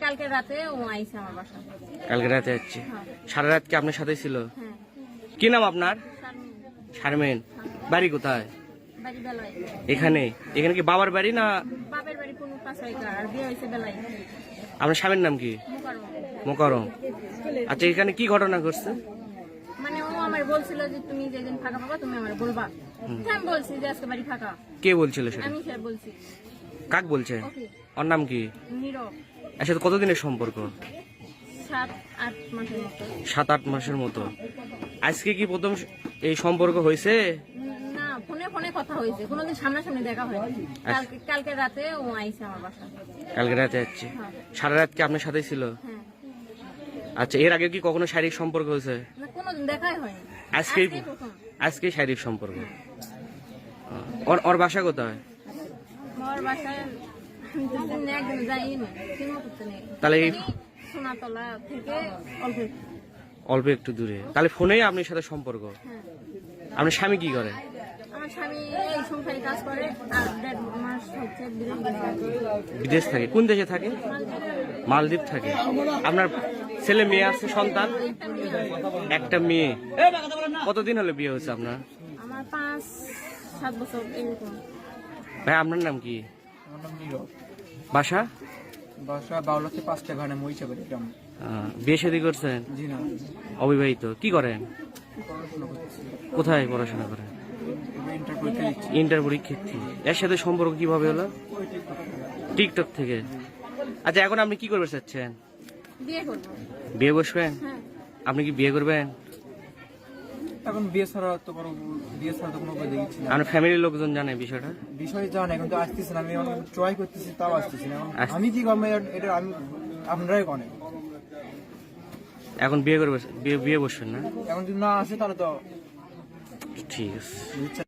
কালকে রাতে ও আইছে আমার বাসা। কালকে রাতে যাচ্ছে। সারা রাত কি আপনার সাথে ছিল? হ্যাঁ। কি নাম আপনার? শারমিন। বাড়ি কোথায়? বাড়ি বেলায়। এখানে এখানে কি বাবার বাড়ি না? বাপের বাড়ি কোন পাশাইকা, আর বিয়ে হইছে বেলায়। আপনার স্বামীর নাম কি? মোকারম। আচ্ছা, এখানে কি ঘটনা ঘটছে? মানে ও আমার বলছিল যে তুমি যেদিন ফাঁকা পাবা তুমি আমার বলবা। আমি বলছি যে আজকে বাড়ি ফাঁকা। কে বলছিল সেটা? আমি স্যার বলছি। কাক বলছে? ওকে। ওর নাম কি? নীরব। এর সাথে কতদিনের সম্পর্ক? 7-8 মাসের মতো। 7-8 মাসের মতো। আজকে কি প্রথম এই সম্পর্ক হয়েছে? না, ফোনে ফোনে কথা হয়েছে, কোনোদিন সামনাসামনি দেখা হয়নি। কালকে রাতে ও আইছে আমার বাসা। কালকে রাতে যাচ্ছে। সারা রাত কি আপনার সাথে ছিল? হ্যাঁ। আচ্ছা, এর আগে কি কখনো শারীরিক সম্পর্ক হয়েছে? না, কোনোদিন দেখাই হয়নি। আজকেই প্রথম। আজকেই শারীরিক সম্পর্ক। ওর বাসা কোথায়? আমার বাসায় আমি তো দিন একদিন যাইনি, কিনো করতে নেই। তাহলে এই সোনাতলা থেকে অল্প একটু। অল্প একটু দূরে। তাহলে ফোনেই আপনার সাথে সম্পর্ক? হ্যাঁ। আপনার স্বামী কি করে? আমার স্বামী এই সংসারে কাজ করে, আর 1.5 মাস হচ্ছে বিদেশ থাকে। কোন দেশে থাকে? মালদ্বীপ থাকে। আপনার ছেলে মেয়ে আছে, সন্তান? একটা মেয়ে। কতদিন হলো বিয়ে হয়েছে আপনার? আমার 5-7 বছর এরকম। ভাই, আপনার নাম কি? আমার নাম নীরব। বাসা? বাসা বাউলাতে 5টা ঘানে মহিষা বাড়ি গ্রাম। বিয়ে শাদী করছেন? জি না, অবিবাহিত। কি করেন? পড়াশোনা করতেছি। কোথায় পড়াশোনা করেন? ইন্টার পরীক্ষা দিচ্ছি। ইন্টার পরীক্ষার্থী। এর সাথে সম্পর্ক কিভাবে হলো? টিকটক থেকে। আচ্ছা, এখন আপনি কি করবে চাচ্ছেন? বিয়ে করবো। বিয়ে বসবেন? হ্যাঁ। আপনি কি বিয়ে করবেন? এখন বিয়ে ছাড়া তো কোনো উপায় দেখছি না। আপনার ফ্যামিলির লোকজন জানে বিষয়টা? বিষয় জান, এখন তো আসতেছে না। আমি ট্রাই করতেছি, তাও আসতেছি না। আমি কি করবো এটা আমি আপনারাই করেন। এখন বিয়ে করবে, বিয়ে বসবেন না? এখন যদি না আসে তাহলে তো ঠিক আছে।